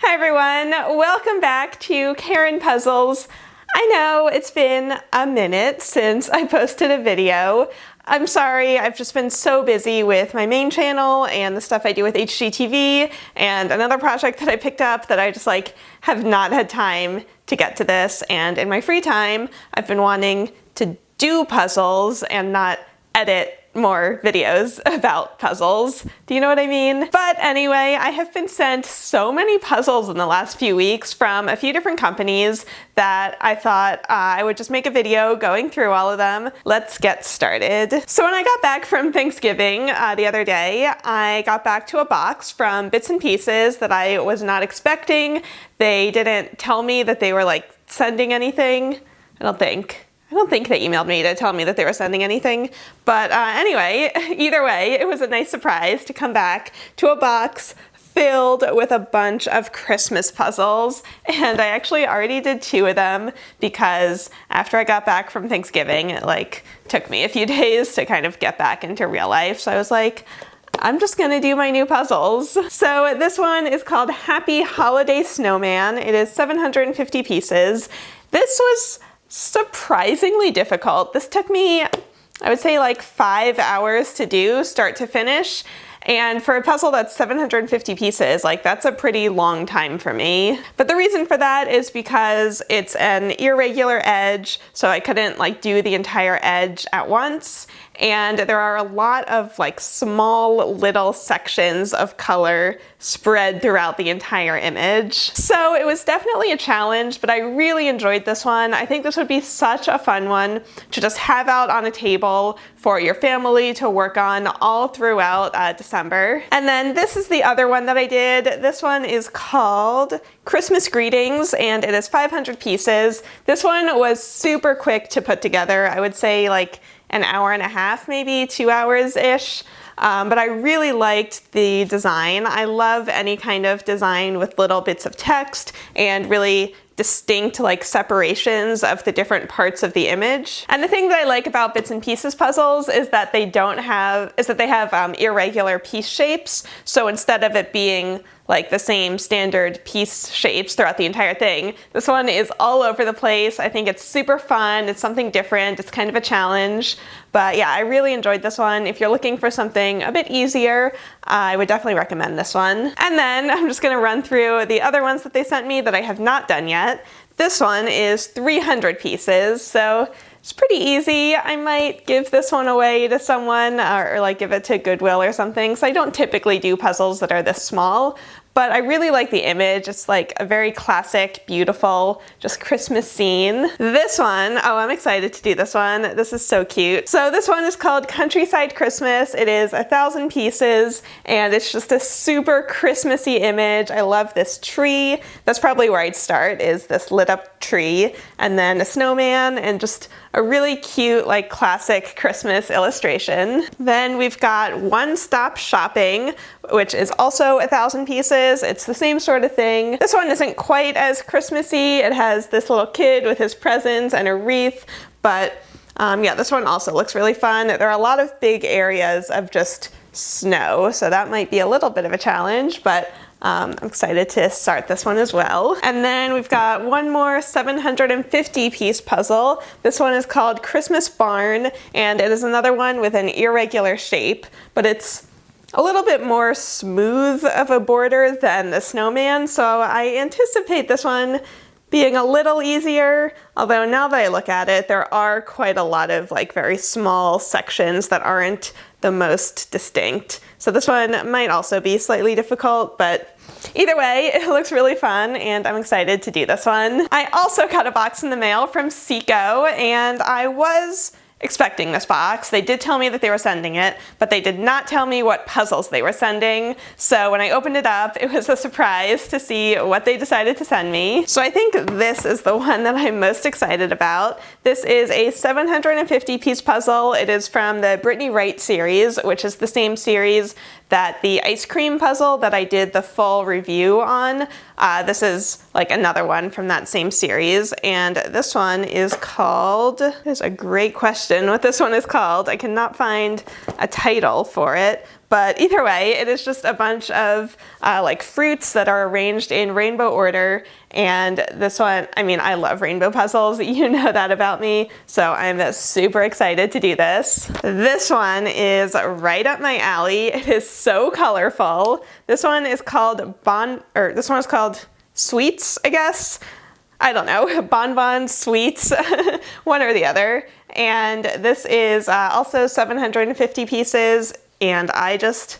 Hi everyone, welcome back to Karen Puzzles. I know it's been a minute since I posted a video. I'm sorry, I've just been so busy with my main channel and the stuff I do with HGTV and another project that I picked up that I just have not had time to get to this. And in my free time, I've been wanting to do puzzles and not edit more videos about puzzles. Do you know what I mean? But anyway, I have been sent so many puzzles in the last few weeks from a few different companies that I thought I would just make a video going through all of them. Let's get started. So when I got back from Thanksgiving the other day, I got back to a box from Bits and Pieces that I was not expecting. They didn't tell me that they were sending anything. I don't think they emailed me to tell me that they were sending anything. But anyway, either way, it was a nice surprise to come back to a box filled with a bunch of Christmas puzzles. And I actually already did 2 of them because after I got back from Thanksgiving, it took me a few days to kind of get back into real life. So I was like, I'm just gonna do my new puzzles. So this one is called Happy Holiday Snowman. It is 750 pieces. This was surprisingly difficult. This took me, I would say 5 hours to do, start to finish. And for a puzzle that's 750 pieces, that's a pretty long time for me. But the reason for that is because it's an irregular edge, so I couldn't do the entire edge at once. And there are a lot of small little sections of color spread throughout the entire image. So it was definitely a challenge, but I really enjoyed this one. I think this would be such a fun one to just have out on a table for your family to work on all throughout December. And then this is the other one that I did. This one is called Christmas Greetings, and it is 500 pieces. This one was super quick to put together. I would say an hour and a half, maybe 2 hours-ish. But I really liked the design. I love any kind of design with little bits of text and really distinct separations of the different parts of the image. And the thing that I like about Bits and Pieces puzzles is that they have irregular piece shapes. So instead of it being the same standard piece shapes throughout the entire thing, this one is all over the place. I think it's super fun. It's something different. It's kind of a challenge. But yeah, I really enjoyed this one. If you're looking for something a bit easier, I would definitely recommend this one. And then I'm just gonna run through the other ones that they sent me that I have not done yet. This one is 300 pieces, so it's pretty easy. I might give this one away to someone or give it to Goodwill or something. So I don't typically do puzzles that are this small, but I really like the image. It's a very classic, beautiful, just Christmas scene. This one, oh, I'm excited to do this one. This is so cute. So this one is called Countryside Christmas. It is 1,000 pieces, and it's just a super Christmassy image. I love this tree. That's probably where I'd start, is this lit up tree, and then a snowman, and just a really cute, classic Christmas illustration. Then we've got One Stop Shopping, which is also 1,000 pieces. It's the same sort of thing. This one isn't quite as Christmassy. It has this little kid with his presents and a wreath, but yeah, this one also looks really fun. There are a lot of big areas of just snow, so that might be a little bit of a challenge, but I'm excited to start this one as well. And then we've got one more 750 piece puzzle. This one is called Christmas Barn, and it is another one with an irregular shape, but it's a little bit more smooth of a border than the snowman, so I anticipate this one being a little easier, although now that I look at it, there are quite a lot of very small sections that aren't the most distinct. So this one might also be slightly difficult, but either way, it looks really fun and I'm excited to do this one. I also got a box in the mail from CEACO, and I was expecting this box. They did tell me that they were sending it, but they did not tell me what puzzles they were sending. So when I opened it up, it was a surprise to see what they decided to send me. So I think this is the one that I'm most excited about. This is a 750 piece puzzle. It is from the Brittany Wright series, which is the same series that the ice cream puzzle that I did the full review on. This is another one from that same series, and this one is called, there's a great question what this one is called. I cannot find a title for it, But either way, it is just a bunch of like fruits that are arranged in rainbow order. And this one, I mean, I love rainbow puzzles. You know that about me. So I'm super excited to do this. This one is right up my alley. It is so colorful. This one is called Sweets, I guess. I don't know, bonbons, sweets, one or the other. And this is also 750 pieces, and I just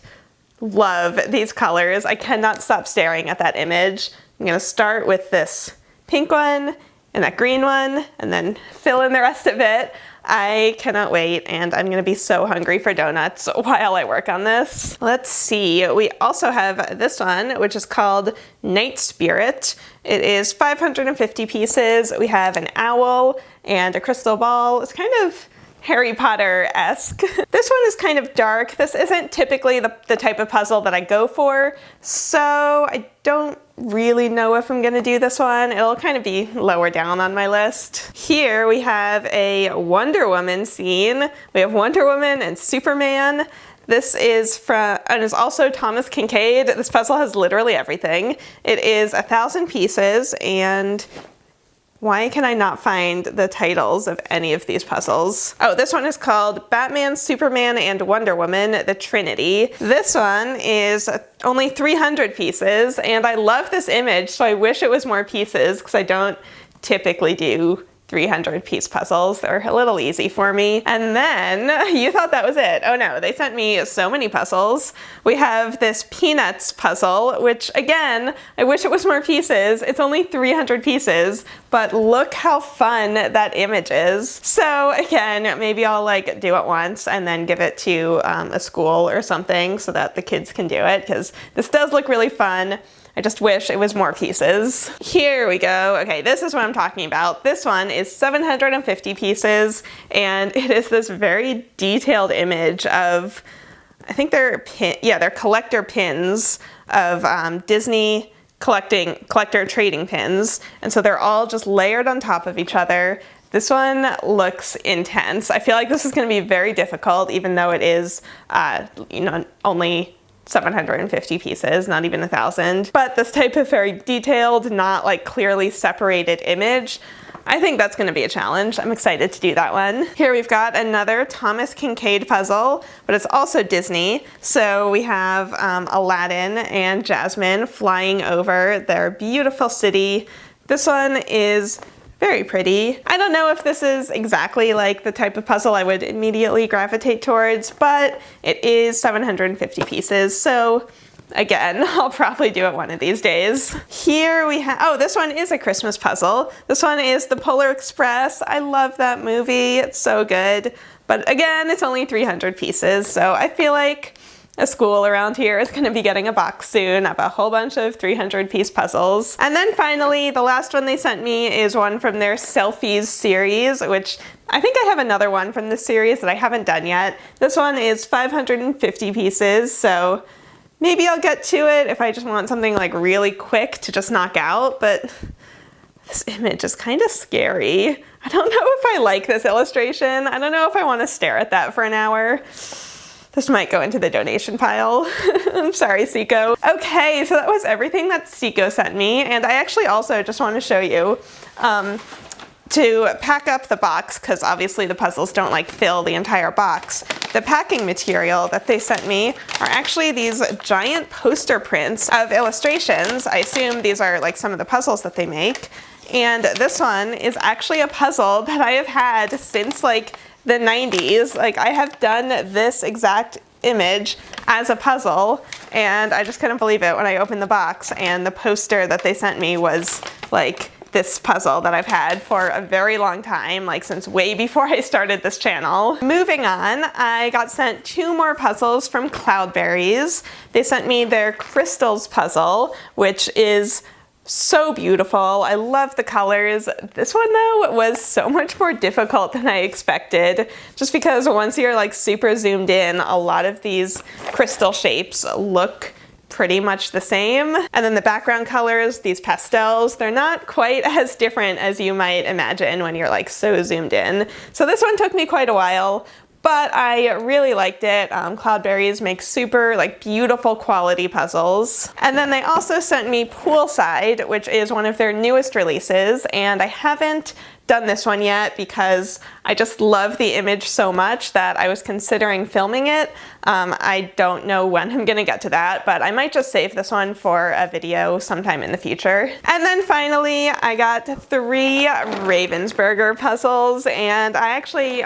love these colors. I cannot stop staring at that image. I'm gonna start with this pink one and that green one, and then fill in the rest of it. I cannot wait, and I'm gonna be so hungry for donuts while I work on this. Let's see, we also have this one, which is called Night Spirit. It is 550 pieces. We have an owl and a crystal ball. It's kind of Harry Potter-esque. This one is kind of dark. This isn't typically the type of puzzle that I go for, so I don't really know if I'm gonna do this one. It'll kind of be lower down on my list. Here we have a Wonder Woman scene. We have Wonder Woman and Superman. This is from, and is also Thomas Kincaid. This puzzle has literally everything. It is 1,000 pieces, and why can I not find the titles of any of these puzzles? Oh, this one is called Batman, Superman, and Wonder Woman, the Trinity. This one is only 300 pieces, and I love this image, so I wish it was more pieces, because I don't typically do 300-piece puzzles. They're a little easy for me. And then, you thought that was it. Oh no, they sent me so many puzzles. We have this Peanuts puzzle, which again, I wish it was more pieces. It's only 300 pieces, but look how fun that image is. So again, maybe I'll like do it once and then give it to a school or something so that the kids can do it, because this does look really fun. I just wish it was more pieces. Here we go. Okay, this is what I'm talking about. This one is 750 pieces, and it is this very detailed image of, I think they're collector pins of Disney collector trading pins. And so they're all just layered on top of each other. This one looks intense. I feel like this is gonna be very difficult, even though it is, only 750 pieces, not even 1,000. But this type of very detailed, not like clearly separated image, I think that's gonna be a challenge. I'm excited to do that one. Here we've got another Thomas Kincaid puzzle, but it's also Disney. So we have Aladdin and Jasmine flying over their beautiful city. This one is very pretty. I don't know if this is exactly like the type of puzzle I would immediately gravitate towards, but it is 750 pieces, so again, I'll probably do it one of these days. Here we have, oh, this one is a Christmas puzzle. This one is The Polar Express. I love that movie, it's so good. But again, it's only 300 pieces, so I feel like a school around here is going to be getting a box soon of a whole bunch of 300-piece puzzles. And then finally, the last one they sent me is one from their Selfies series, which I think I have another one from this series that I haven't done yet. This one is 550 pieces, so maybe I'll get to it if I just want something like really quick to just knock out, but this image is kind of scary. I don't know if I like this illustration. I don't know if I want to stare at that for an hour. This might go into the donation pile. I'm sorry, CEACO. Okay, so that was everything that CEACO sent me, and I actually also just want to show you to pack up the box, because obviously the puzzles don't like fill the entire box. The packing material that they sent me are actually these giant poster prints of illustrations. I assume these are like some of the puzzles that they make. And this one is actually a puzzle that I have had since like the 90s. Like, I have done this exact image as a puzzle, and I just couldn't believe it when I opened the box and the poster that they sent me was like this puzzle that I've had for a very long time, like since way before I started this channel. Moving on, I got sent 2 more puzzles from Cloudberries. They sent me their Crystals puzzle, which is so beautiful. I love the colors. This one though was so much more difficult than I expected, just because once you're like super zoomed in, a lot of these crystal shapes look pretty much the same. And then the background colors, these pastels, they're not quite as different as you might imagine when you're like so zoomed in. So this one took me quite a while, but I really liked it. Cloudberries makes super beautiful quality puzzles. And then they also sent me Poolside, which is one of their newest releases, and I haven't done this one yet because I just love the image so much that I was considering filming it. I don't know when I'm gonna get to that, but I might just save this one for a video sometime in the future. And then finally, I got 3 Ravensburger puzzles, and I actually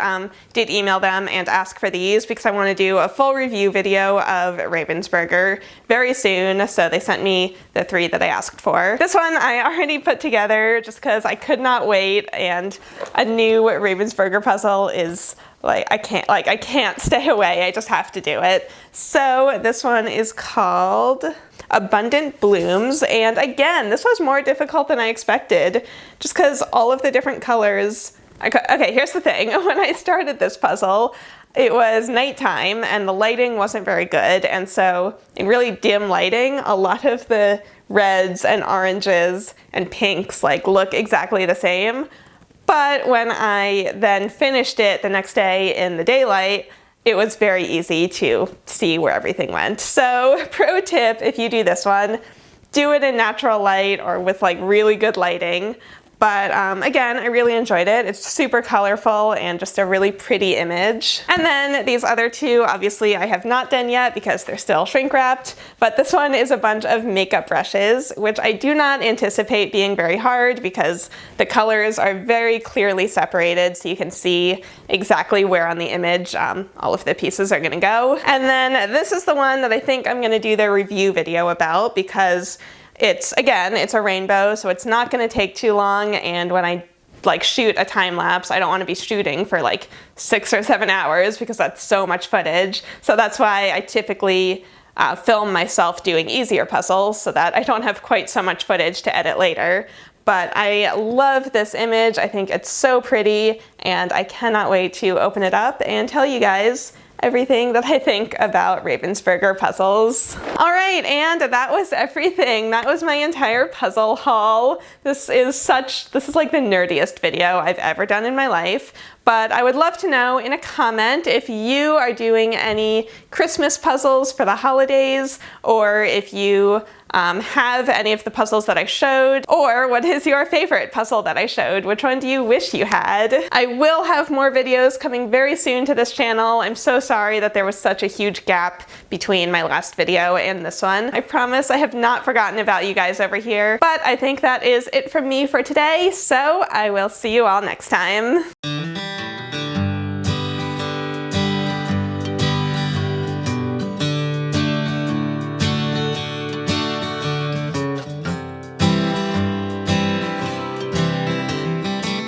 did email them and ask for these because I want to do a full review video of Ravensburger very soon, so they sent me the 3 that I asked for. This one I already put together just because I could not wait, and a new Ravensburger puzzle is I can't stay away. I just have to do it. So this one is called Abundant Blooms, and again, this was more difficult than I expected just because all of the different colors. Okay, here's the thing. When I started this puzzle, it was nighttime and the lighting wasn't very good, and so in really dim lighting, a lot of the reds and oranges and pinks look exactly the same. But when I then finished it the next day in the daylight, it was very easy to see where everything went. So pro tip, if you do this one, do it in natural light or with really good lighting. But again, I really enjoyed it. It's super colorful and just a really pretty image. And then these other 2, obviously I have not done yet because they're still shrink wrapped, but this one is a bunch of makeup brushes, which I do not anticipate being very hard because the colors are very clearly separated, so you can see exactly where on the image all of the pieces are gonna go. And then this is the one that I think I'm gonna do the review video about because it's a rainbow, so it's not going to take too long, and when I shoot a time lapse, I don't want to be shooting for 6 or 7 hours because that's so much footage. So that's why I typically film myself doing easier puzzles so that I don't have quite so much footage to edit later. But I love this image. I think it's so pretty, and I cannot wait to open it up and tell you guys everything that I think about Ravensburger puzzles. All right, and that was everything. That was my entire puzzle haul. This is the nerdiest video I've ever done in my life. But I would love to know in a comment if you are doing any Christmas puzzles for the holidays, or if you have any of the puzzles that I showed, or what is your favorite puzzle that I showed? Which one do you wish you had? I will have more videos coming very soon to this channel. I'm so sorry that there was such a huge gap between my last video and this one. I promise I have not forgotten about you guys over here, but I think that is it from me for today, so I will see you all next time.